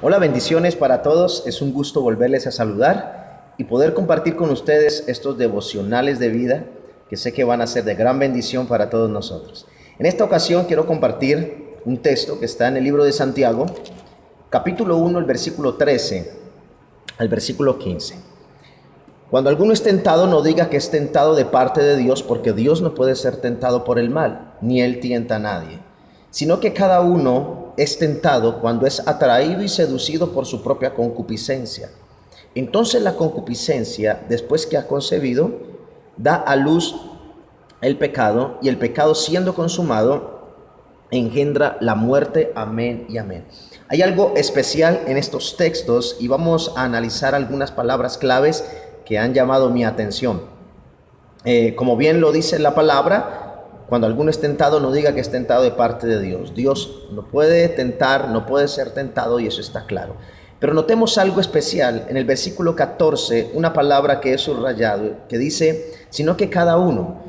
Hola, bendiciones para todos. Es un gusto volverles a saludar y poder compartir con ustedes estos devocionales de vida que sé que van a ser de gran bendición para todos nosotros. En esta ocasión quiero compartir un texto que está en el libro de Santiago, capítulo 1, el versículo 13 al versículo 15. Cuando alguno es tentado, no diga que es tentado de parte de Dios, porque Dios no puede ser tentado por el mal, ni Él tienta a nadie, sino que cada uno es tentado cuando es atraído y seducido por su propia concupiscencia. Entonces la concupiscencia, después que ha concebido, da a luz el pecado, y el pecado, siendo consumado, engendra la muerte. Amén y amén. Hay algo especial en estos textos y vamos a analizar algunas palabras claves que han llamado mi atención. Como bien lo dice la palabra, cuando alguno es tentado, no diga que es tentado de parte de Dios. Dios no puede tentar, no puede ser tentado, y eso está claro. Pero notemos algo especial en el versículo 14, una palabra que he subrayado, que dice, sino que cada uno.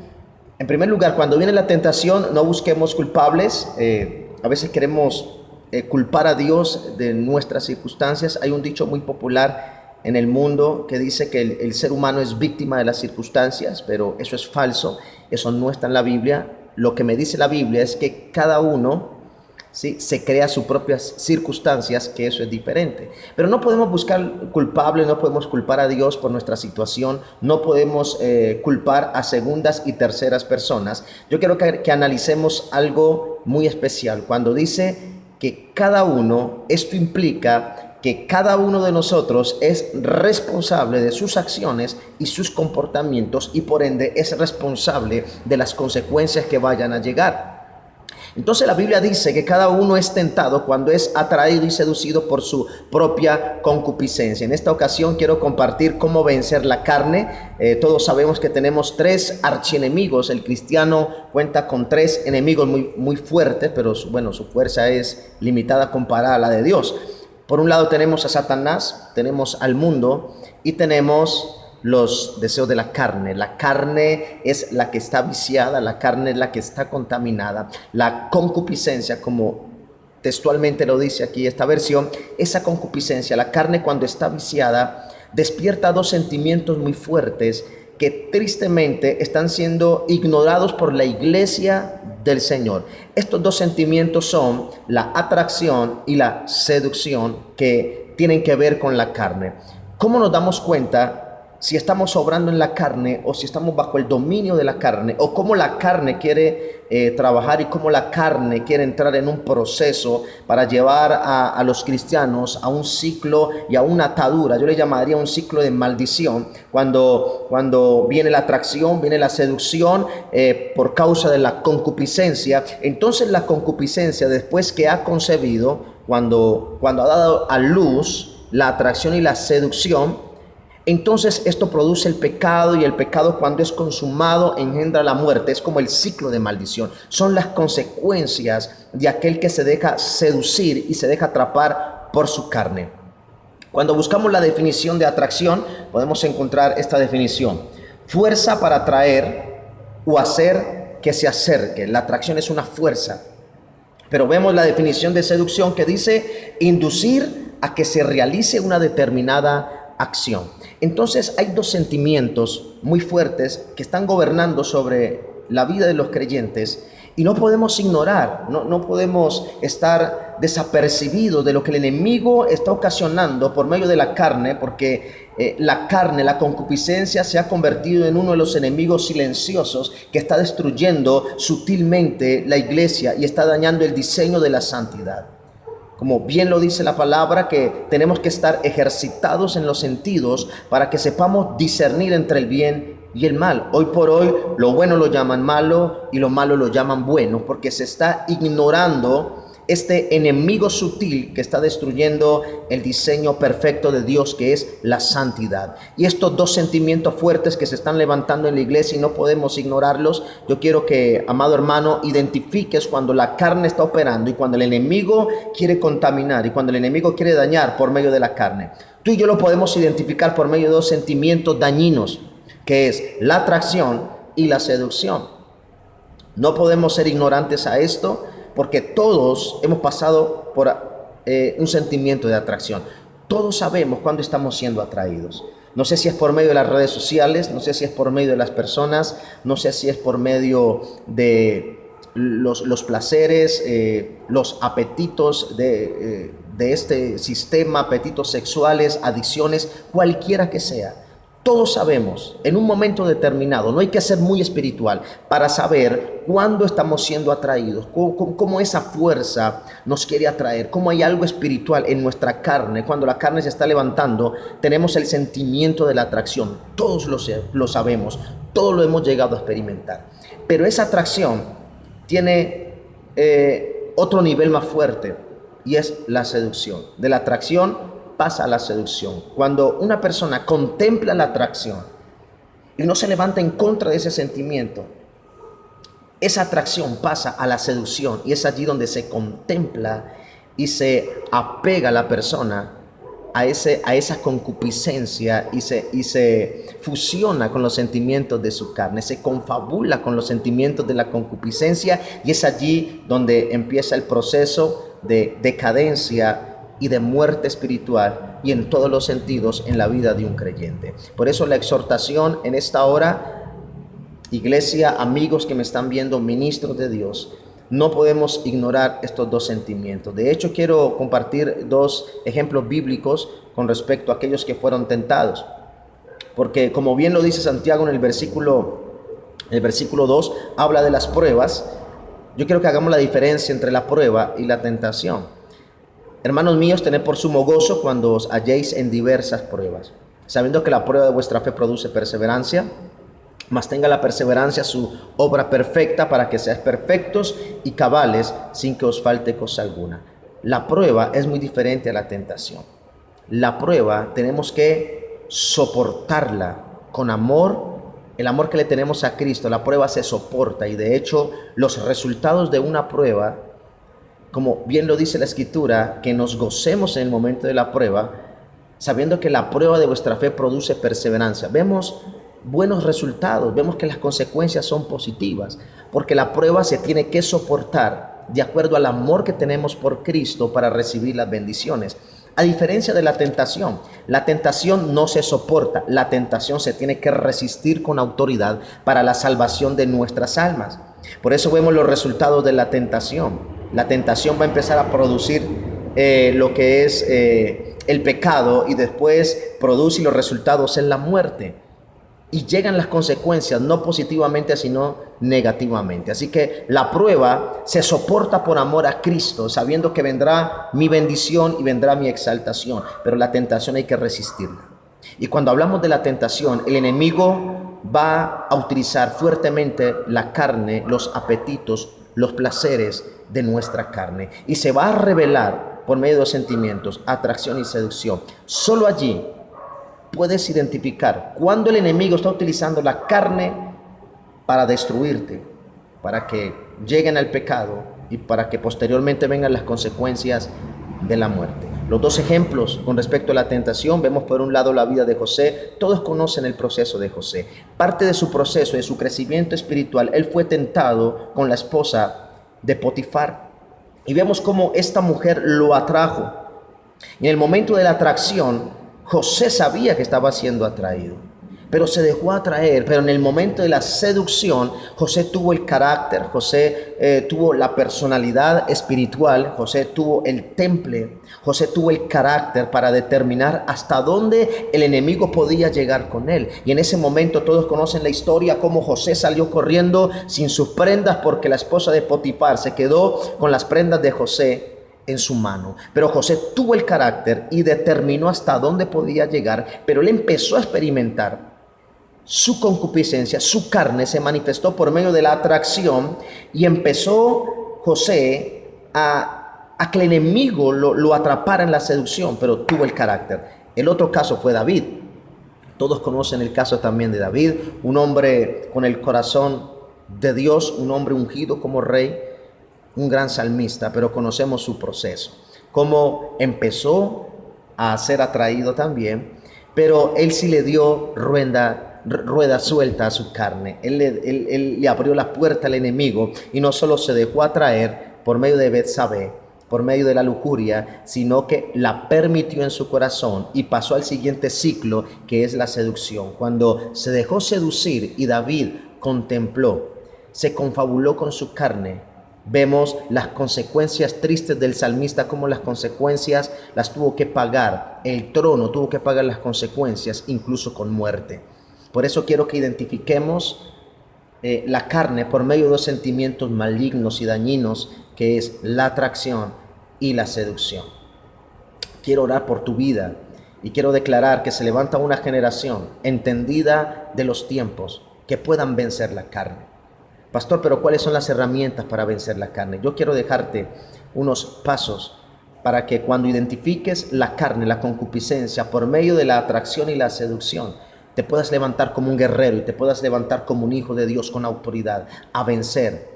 En primer lugar, cuando viene la tentación, no busquemos culpables. A veces queremos culpar a Dios de nuestras circunstancias. Hay un dicho muy popular en el mundo que dice que el ser humano es víctima de las circunstancias, pero eso es falso, eso no está en la Biblia. Lo que me dice la Biblia es que cada uno, ¿sí?, se crea sus propias circunstancias, que eso es diferente. Pero no podemos buscar culpables, no podemos culpar a Dios por nuestra situación, no podemos culpar a segundas y terceras personas. Yo quiero que analicemos algo muy especial. Cuando dice que cada uno, esto implica que cada uno de nosotros es responsable de sus acciones y sus comportamientos, y por ende es responsable de las consecuencias que vayan a llegar. Entonces la Biblia dice que cada uno es tentado cuando es atraído y seducido por su propia concupiscencia. En esta ocasión quiero compartir cómo vencer la carne. Todos sabemos que tenemos tres archienemigos. El cristiano cuenta con tres enemigos muy fuertes, pero su fuerza es limitada comparada a la de Dios. Por un lado tenemos a Satanás, tenemos al mundo y tenemos los deseos de la carne. La carne es la que está viciada, la carne es la que está contaminada. La concupiscencia, como textualmente lo dice aquí esta versión, esa concupiscencia, la carne cuando está viciada, despierta dos sentimientos muy fuertes que tristemente están siendo ignorados por la iglesia del Señor. Estos dos sentimientos son la atracción y la seducción, que tienen que ver con la carne. ¿Cómo nos damos cuenta si estamos obrando en la carne o si estamos bajo el dominio de la carne, o cómo la carne quiere trabajar y cómo la carne quiere entrar en un proceso para llevar a los cristianos a un ciclo y a una atadura? Yo le llamaría un ciclo de maldición. Cuando viene la atracción, viene la seducción por causa de la concupiscencia. Entonces la concupiscencia, después que ha concebido, cuando ha dado a luz la atracción y la seducción, entonces esto produce el pecado, y el pecado, cuando es consumado, engendra la muerte. Es como el ciclo de maldición. Son las consecuencias de aquel que se deja seducir y se deja atrapar por su carne. Cuando buscamos la definición de atracción, podemos encontrar esta definición: fuerza para atraer o hacer que se acerque. La atracción es una fuerza. Pero vemos la definición de seducción, que dice inducir a que se realice una determinada acción. Entonces hay dos sentimientos muy fuertes que están gobernando sobre la vida de los creyentes, y no podemos ignorar, no podemos estar desapercibidos de lo que el enemigo está ocasionando por medio de la carne, porque la carne, la concupiscencia, se ha convertido en uno de los enemigos silenciosos que está destruyendo sutilmente la iglesia y está dañando el diseño de la santidad. Como bien lo dice la palabra, que tenemos que estar ejercitados en los sentidos para que sepamos discernir entre el bien y el mal. Hoy por hoy lo bueno lo llaman malo y lo malo lo llaman bueno, porque se está ignorando este enemigo sutil que está destruyendo el diseño perfecto de Dios, que es la santidad. Y estos dos sentimientos fuertes que se están levantando en la iglesia y no podemos ignorarlos. Yo quiero que, amado hermano, identifiques cuando la carne está operando y cuando el enemigo quiere contaminar y cuando el enemigo quiere dañar por medio de la carne. Tú y yo lo podemos identificar por medio de dos sentimientos dañinos, que es la atracción y la seducción. No podemos ser ignorantes a esto, porque todos hemos pasado por un sentimiento de atracción. Todos sabemos cuándo estamos siendo atraídos. No sé si es por medio de las redes sociales, no sé si es por medio de las personas, no sé si es por medio de los placeres, los apetitos de este sistema, apetitos sexuales, adicciones, cualquiera que sea. Todos sabemos, en un momento determinado, no hay que ser muy espiritual para saber cuándo estamos siendo atraídos, cómo esa fuerza nos quiere atraer, cómo hay algo espiritual en nuestra carne. Cuando la carne se está levantando, tenemos el sentimiento de la atracción. Todos lo sabemos, todos lo hemos llegado a experimentar. Pero esa atracción tiene otro nivel más fuerte y es la seducción. De la atracción pasa a la seducción. Cuando una persona contempla la atracción y no se levanta en contra de ese sentimiento, esa atracción pasa a la seducción y es allí donde se contempla y se apega a la persona a esa concupiscencia y se fusiona con los sentimientos de su carne, se confabula con los sentimientos de la concupiscencia y es allí donde empieza el proceso de decadencia y de muerte espiritual y en todos los sentidos en la vida de un creyente. Por eso la exhortación en esta hora, iglesia, amigos que me están viendo, ministros de Dios, no podemos ignorar estos dos sentimientos. De hecho, quiero compartir dos ejemplos bíblicos con respecto a aquellos que fueron tentados. Porque como bien lo dice Santiago en el versículo 2, habla de las pruebas. Yo quiero que hagamos la diferencia entre la prueba y la tentación. Hermanos míos, tened por sumo gozo cuando os halléis en diversas pruebas, sabiendo que la prueba de vuestra fe produce perseverancia, mas tenga la perseverancia su obra perfecta para que seáis perfectos y cabales sin que os falte cosa alguna. La prueba es muy diferente a la tentación. La prueba tenemos que soportarla con amor, el amor que le tenemos a Cristo. La prueba se soporta y de hecho los resultados de una prueba, como bien lo dice la Escritura, que nos gocemos en el momento de la prueba, sabiendo que la prueba de vuestra fe produce perseverancia. Vemos buenos resultados, vemos que las consecuencias son positivas, porque la prueba se tiene que soportar de acuerdo al amor que tenemos por Cristo para recibir las bendiciones. A diferencia de la tentación no se soporta, la tentación se tiene que resistir con autoridad para la salvación de nuestras almas. Por eso vemos los resultados de la tentación. La tentación va a empezar a producir lo que es el pecado y después produce los resultados en la muerte. Y llegan las consecuencias no positivamente sino negativamente. Así que la prueba se soporta por amor a Cristo, sabiendo que vendrá mi bendición y vendrá mi exaltación. Pero la tentación hay que resistirla. Y cuando hablamos de la tentación, el enemigo va a utilizar fuertemente la carne, los apetitos, los placeres de nuestra carne y se va a revelar por medio de los sentimientos, atracción y seducción. Solo allí puedes identificar cuando el enemigo está utilizando la carne para destruirte, para que lleguen al pecado y para que posteriormente vengan las consecuencias de la muerte. Los dos ejemplos con respecto a la tentación, vemos por un lado la vida de José. Todos conocen el proceso de José. Parte de su proceso, de su crecimiento espiritual, él fue tentado con la esposa de Potifar. Y vemos cómo esta mujer lo atrajo. Y en el momento de la atracción, José sabía que estaba siendo atraído, pero se dejó atraer. Pero en el momento de la seducción, José tuvo el carácter, José tuvo la personalidad espiritual, José tuvo el temple, José tuvo el carácter para determinar hasta dónde el enemigo podía llegar con él. Y en ese momento todos conocen la historia, cómo José salió corriendo sin sus prendas porque la esposa de Potifar se quedó con las prendas de José en su mano. Pero José tuvo el carácter y determinó hasta dónde podía llegar, pero él empezó a experimentar su concupiscencia, su carne se manifestó por medio de la atracción y empezó José a que el enemigo lo atrapara en la seducción, pero tuvo el carácter. El otro caso fue David. Todos conocen el caso también de David, un hombre con el corazón de Dios, un hombre ungido como rey, un gran salmista, pero conocemos su proceso, cómo empezó a ser atraído también, pero él sí le dio rueda suelta a su carne. Él le abrió la puerta al enemigo y no solo se dejó atraer por medio de Betsabé, por medio de la lujuria, sino que la permitió en su corazón y pasó al siguiente ciclo, que es la seducción. Cuando se dejó seducir y David contempló, se confabuló con su carne, vemos las consecuencias tristes del salmista, como las consecuencias las tuvo que pagar. El trono tuvo que pagar las consecuencias, incluso con muerte. Por eso quiero que identifiquemos la carne por medio de los sentimientos malignos y dañinos, que es la atracción y la seducción. Quiero orar por tu vida y quiero declarar que se levanta una generación entendida de los tiempos que puedan vencer la carne. Pastor, pero ¿cuáles son las herramientas para vencer la carne? Yo quiero dejarte unos pasos para que cuando identifiques la carne, la concupiscencia, por medio de la atracción y la seducción, te puedas levantar como un guerrero y te puedas levantar como un hijo de Dios con autoridad a vencer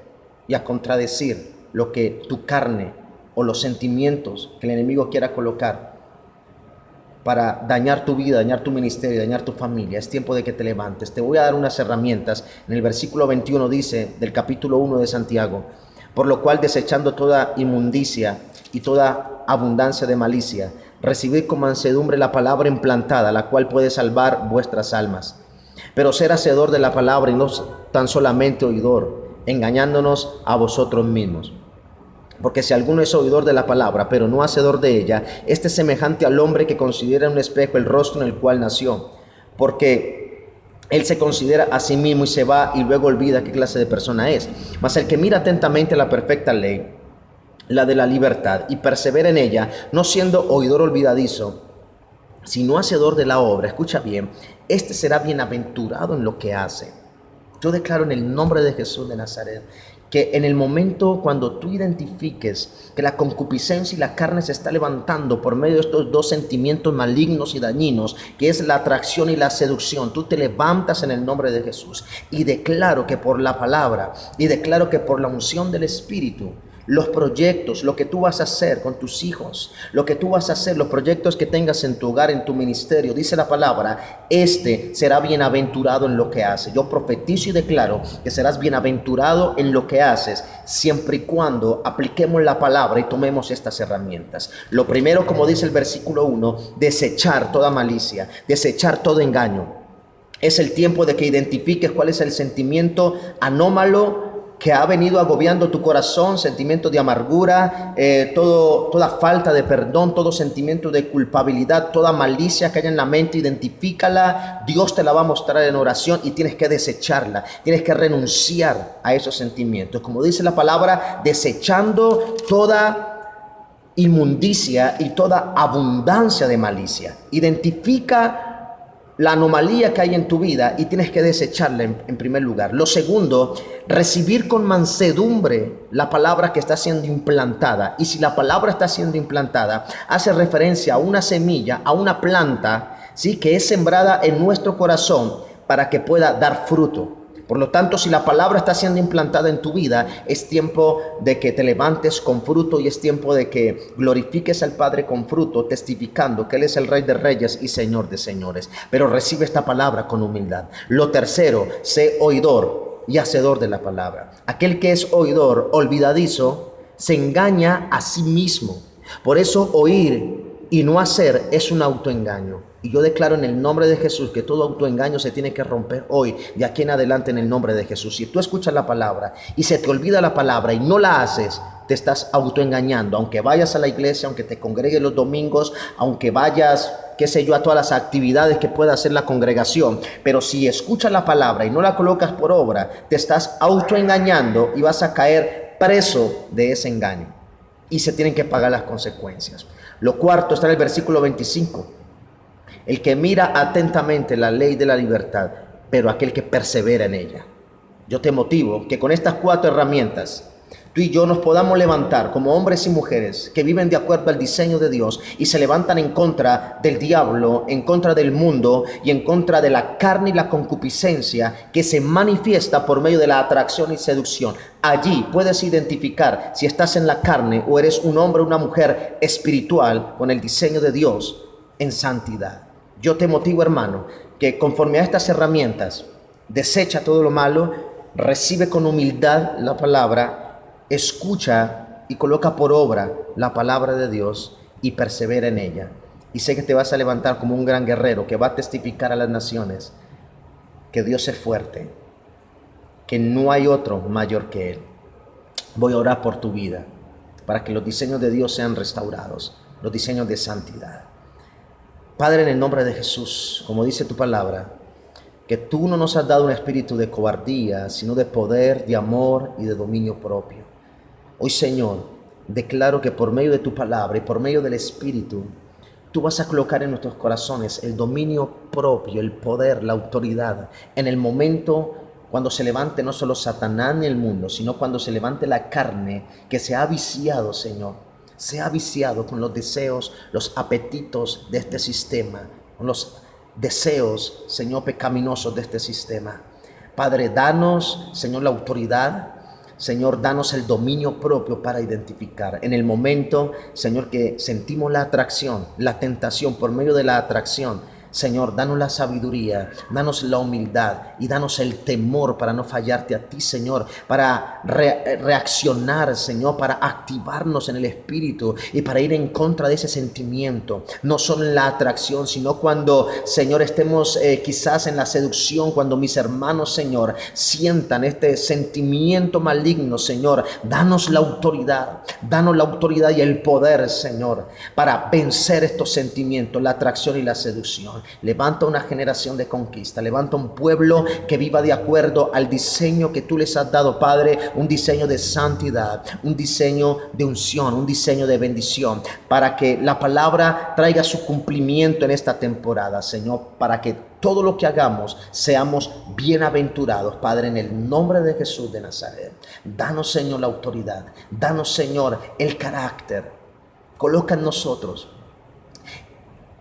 y a contradecir lo que tu carne o los sentimientos que el enemigo quiera colocar para dañar tu vida, dañar tu ministerio, dañar tu familia. Es tiempo de que te levantes. Te voy a dar unas herramientas. En el versículo 21 dice, del capítulo 1 de Santiago: por lo cual, desechando toda inmundicia y toda abundancia de malicia, recibid con mansedumbre la palabra implantada, la cual puede salvar vuestras almas. Pero ser hacedor de la palabra y no tan solamente oidor, engañándonos a vosotros mismos. Porque si alguno es oidor de la palabra, pero no hacedor de ella, este es semejante al hombre que considera en un espejo el rostro en el cual nació. Porque él se considera a sí mismo y se va y luego olvida qué clase de persona es. Mas el que mira atentamente la perfecta ley, la de la libertad, y persevera en ella, no siendo oidor olvidadizo, sino hacedor de la obra, escucha bien, este será bienaventurado en lo que hace. Yo declaro en el nombre de Jesús de Nazaret que en el momento cuando tú identifiques que la concupiscencia y la carne se está levantando por medio de estos dos sentimientos malignos y dañinos, que es la atracción y la seducción, tú te levantas en el nombre de Jesús y declaro que por la palabra y declaro que por la unción del Espíritu, los proyectos, lo que tú vas a hacer con tus hijos, lo que tú vas a hacer, los proyectos que tengas en tu hogar, en tu ministerio, dice la palabra, este será bienaventurado en lo que hace. Yo profetizo y declaro que serás bienaventurado en lo que haces, siempre y cuando apliquemos la palabra y tomemos estas herramientas. Lo primero, como dice el versículo 1, desechar toda malicia, desechar todo engaño. Es el tiempo de que identifiques cuál es el sentimiento anómalo que ha venido agobiando tu corazón, sentimiento de amargura, toda falta de perdón, todo sentimiento de culpabilidad, toda malicia que haya en la mente, identifícala. Dios te la va a mostrar en oración y tienes que desecharla, tienes que renunciar a esos sentimientos. Como dice la palabra, desechando toda inmundicia y toda abundancia de malicia. Identifica la anomalía que hay en tu vida y tienes que desecharla en primer lugar. Lo segundo, recibir con mansedumbre la palabra que está siendo implantada. Y si la palabra está siendo implantada, hace referencia a una semilla, a una planta, ¿sí?, que es sembrada en nuestro corazón para que pueda dar fruto. Por lo tanto, si la palabra está siendo implantada en tu vida, es tiempo de que te levantes con fruto y es tiempo de que glorifiques al Padre con fruto, testificando que Él es el Rey de Reyes y Señor de Señores. Pero recibe esta palabra con humildad. Lo tercero, sé oidor y hacedor de la palabra. Aquel que es oidor, olvidadizo, se engaña a sí mismo. Por eso oír y no hacer es un autoengaño. Y yo declaro en el nombre de Jesús que todo autoengaño se tiene que romper hoy, de aquí en adelante, en el nombre de Jesús. Si tú escuchas la palabra y se te olvida la palabra y no la haces, te estás autoengañando. Aunque vayas a la iglesia, aunque te congregues los domingos, aunque vayas, qué sé yo, a todas las actividades que pueda hacer la congregación, pero si escuchas la palabra y no la colocas por obra, te estás autoengañando y vas a caer preso de ese engaño. Y se tienen que pagar las consecuencias. Lo cuarto está en el versículo 25. El que mira atentamente la ley de la libertad, pero aquel que persevera en ella. Yo te motivo que con estas 4 herramientas, tú y yo nos podamos levantar como hombres y mujeres que viven de acuerdo al diseño de Dios y se levantan en contra del diablo, en contra del mundo y en contra de la carne y la concupiscencia que se manifiesta por medio de la atracción y seducción. Allí puedes identificar si estás en la carne o eres un hombre o una mujer espiritual con el diseño de Dios en santidad. Yo te motivo, hermano, que conforme a estas herramientas, desecha todo lo malo, recibe con humildad la palabra, escucha y coloca por obra la palabra de Dios y persevera en ella. Y sé que te vas a levantar como un gran guerrero que va a testificar a las naciones que Dios es fuerte, que no hay otro mayor que Él. Voy a orar por tu vida para que los diseños de Dios sean restaurados, los diseños de santidad. Padre, en el nombre de Jesús, como dice tu palabra, que tú no nos has dado un espíritu de cobardía, sino de poder, de amor y de dominio propio. Hoy, Señor, declaro que por medio de tu palabra y por medio del Espíritu, tú vas a colocar en nuestros corazones el dominio propio, el poder, la autoridad, en el momento cuando se levante no solo Satanás ni el mundo, sino cuando se levante la carne que se ha viciado, Señor. Se ha viciado con los deseos, los apetitos de este sistema, con los deseos, Señor, pecaminosos de este sistema. Padre, danos, Señor, la autoridad. Señor, danos el dominio propio para identificar. En el momento, Señor, que sentimos la atracción, la tentación por medio de la atracción, Señor, danos la sabiduría, danos la humildad y danos el temor para no fallarte a ti, Señor, para reaccionar, Señor, para activarnos en el Espíritu y para ir en contra de ese sentimiento. No solo en la atracción, sino cuando, Señor, estemos quizás en la seducción, cuando mis hermanos, Señor, sientan este sentimiento maligno, Señor, danos la autoridad y el poder, Señor, para vencer estos sentimientos, la atracción y la seducción. Levanta una generación de conquista, levanta un pueblo que viva de acuerdo al diseño que tú les has dado, Padre, un diseño de santidad, un diseño de unción, un diseño de bendición, para que la palabra traiga su cumplimiento en esta temporada, Señor, para que todo lo que hagamos seamos bienaventurados, Padre, en el nombre de Jesús de Nazaret. Danos, Señor, la autoridad, danos, Señor, el carácter, coloca en nosotros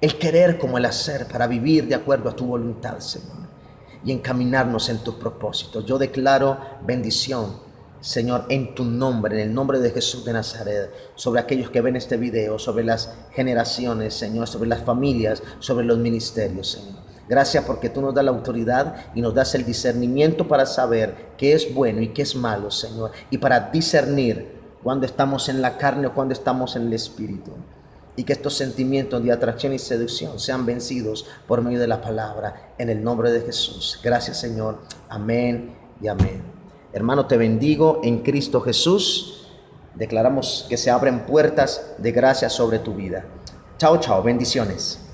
el querer como el hacer para vivir de acuerdo a tu voluntad, Señor, y encaminarnos en tus propósitos. Yo declaro bendición, Señor, en tu nombre, en el nombre de Jesús de Nazaret, sobre aquellos que ven este video, sobre las generaciones, Señor, sobre las familias, sobre los ministerios, Señor. Gracias porque tú nos das la autoridad y nos das el discernimiento para saber qué es bueno y qué es malo, Señor, y para discernir cuando estamos en la carne o cuando estamos en el Espíritu. Y que estos sentimientos de atracción y seducción sean vencidos por medio de la palabra, en el nombre de Jesús. Gracias, Señor. Amén y amén. Hermano, te bendigo en Cristo Jesús. Declaramos que se abren puertas de gracia sobre tu vida. Chao, chao. Bendiciones.